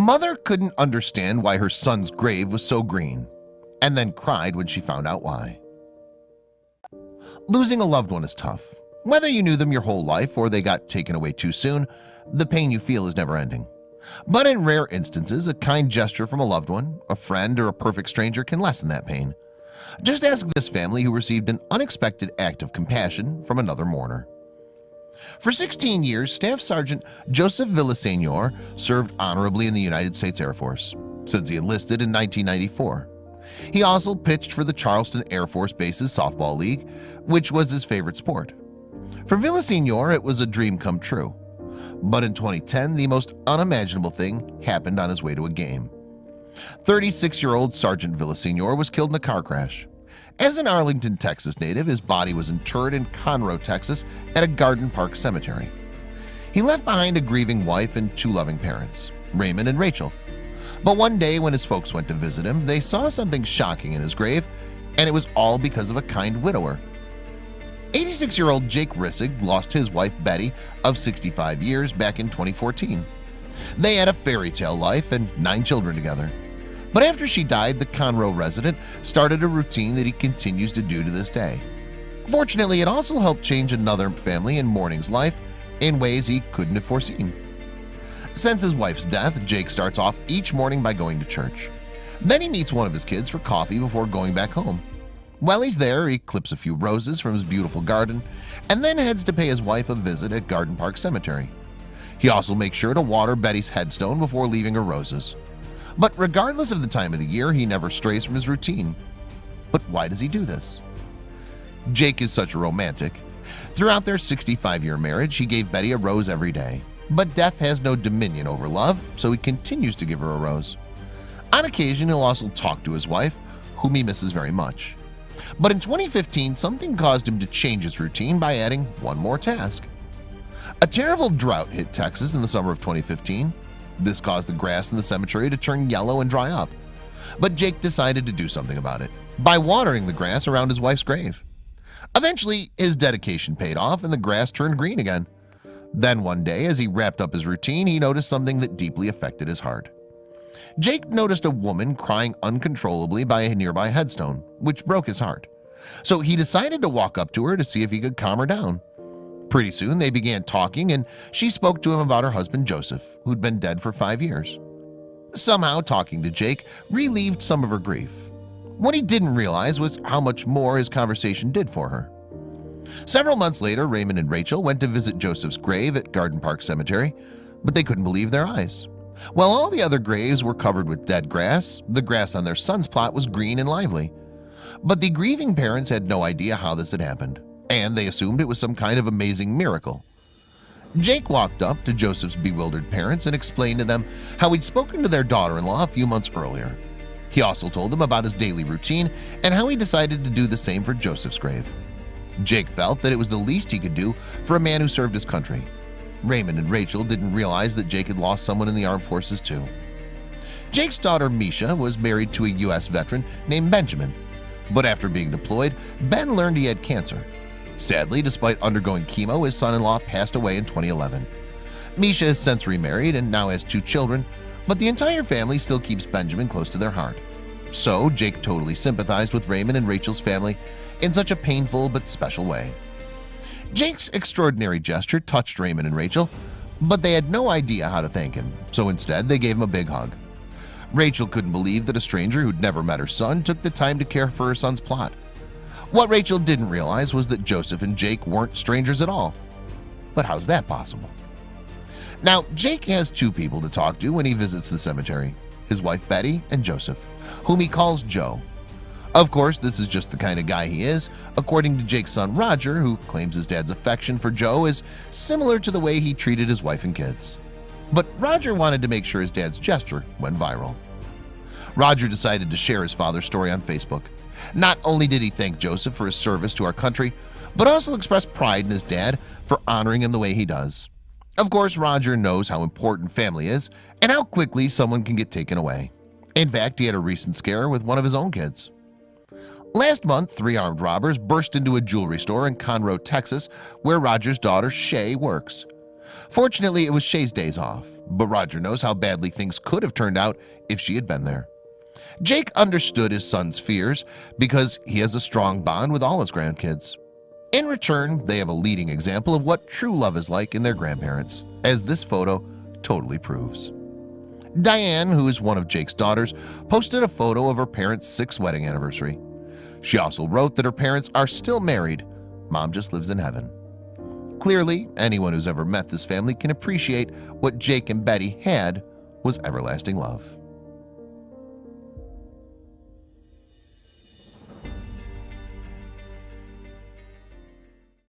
mother couldn't understand why her son's grave was so green, and then cried when she found out why. Losing a loved one is tough. Whether you knew them your whole life or they got taken away too soon, the pain you feel is never ending. But in rare instances, a kind gesture from a loved one, a friend, or a perfect stranger can lessen that pain. Just ask this family who received an unexpected act of compassion from another mourner. For 16 years, Staff Sergeant Joseph Villaseñor served honorably in the United States Air Force since he enlisted in 1994. He also pitched for the Charleston Air Force Base's softball league, which was his favorite sport. For Villaseñor, it was a dream come true. But in 2010, the most unimaginable thing happened on his way to a game. 36-year-old Sergeant Villaseñor was killed in a car crash. As an Arlington, Texas native, his body was interred in Conroe, Texas at a Garden Park cemetery. He left behind a grieving wife and two loving parents, Raymond and Rachel. But one day when his folks went to visit him, they saw something shocking in his grave, and it was all because of a kind widower. 86-year-old Jake Rissig lost his wife Betty of 65 years back in 2014. They had a fairy tale life and 9 children together. But after she died, the Conroe resident started a routine that he continues to do to this day. Fortunately, it also helped change another family in mourning's life in ways he couldn't have foreseen. Since his wife's death, Jake starts off each morning by going to church. Then he meets one of his kids for coffee before going back home. While he's there, he clips a few roses from his beautiful garden and then heads to pay his wife a visit at Garden Park Cemetery. He also makes sure to water Betty's headstone before leaving her roses. But regardless of the time of the year, he never strays from his routine. But why does he do this? Jake is such a romantic. Throughout their 65-year marriage, he gave Betty a rose every day. But death has no dominion over love, so he continues to give her a rose. On occasion, he'll also talk to his wife, whom he misses very much. But in 2015, something caused him to change his routine by adding one more task. A terrible drought hit Texas in the summer of 2015. This caused the grass in the cemetery to turn yellow and dry up. But Jake decided to do something about it by watering the grass around his wife's grave. Eventually, his dedication paid off and the grass turned green again. Then one day, as he wrapped up his routine, he noticed something that deeply affected his heart. Jake noticed a woman crying uncontrollably by a nearby headstone, which broke his heart. So he decided to walk up to her to see if he could calm her down. Pretty soon they began talking and she spoke to him about her husband Joseph, who'd been dead for 5 years. Somehow talking to Jake relieved some of her grief. What he didn't realize was how much more his conversation did for her. Several months later, Raymond and Rachel went to visit Joseph's grave at Garden Park Cemetery, but they couldn't believe their eyes. While all the other graves were covered with dead grass, the grass on their son's plot was green and lively. But the grieving parents had no idea how this had happened, and they assumed it was some kind of amazing miracle. Jake walked up to Joseph's bewildered parents and explained to them how he'd spoken to their daughter-in-law a few months earlier. He also told them about his daily routine and how he decided to do the same for Joseph's grave. Jake felt that it was the least he could do for a man who served his country. Raymond and Rachel didn't realize that Jake had lost someone in the armed forces too. Jake's daughter Misha was married to a U.S. veteran named Benjamin, but after being deployed, Ben learned he had cancer. Sadly, despite undergoing chemo, his son-in-law passed away in 2011. Misha has since remarried and now has 2 children, but the entire family still keeps Benjamin close to their heart. So Jake totally sympathized with Raymond and Rachel's family in such a painful but special way. Jake's extraordinary gesture touched Raymond and Rachel, but they had no idea how to thank him, so instead they gave him a big hug. Rachel couldn't believe that a stranger who'd never met her son took the time to care for her son's plot. What Rachel didn't realize was that Joseph and Jake weren't strangers at all. But how's that possible? Now, Jake has 2 people to talk to when he visits the cemetery, his wife Betty and Joseph, whom he calls Joe. Of course, this is just the kind of guy he is, according to Jake's son Roger, who claims his dad's affection for Joe is similar to the way he treated his wife and kids. But Roger wanted to make sure his dad's gesture went viral. Roger decided to share his father's story on Facebook. Not only did he thank Joseph for his service to our country, but also expressed pride in his dad for honoring him the way he does. Of course, Roger knows how important family is and how quickly someone can get taken away. In fact, he had a recent scare with one of his own kids. Last month, 3 armed robbers burst into a jewelry store in Conroe, Texas, where Roger's daughter Shay works. Fortunately, it was Shay's days off, but Roger knows how badly things could have turned out if she had been there. Jake understood his son's fears because he has a strong bond with all his grandkids. In return, they have a leading example of what true love is like in their grandparents, as this photo totally proves. Diane, who is one of Jake's daughters, posted a photo of her parents' 6th wedding anniversary. She also wrote that her parents are still married. Mom just lives in heaven. Clearly, anyone who's ever met this family can appreciate what Jake and Betty had was everlasting love.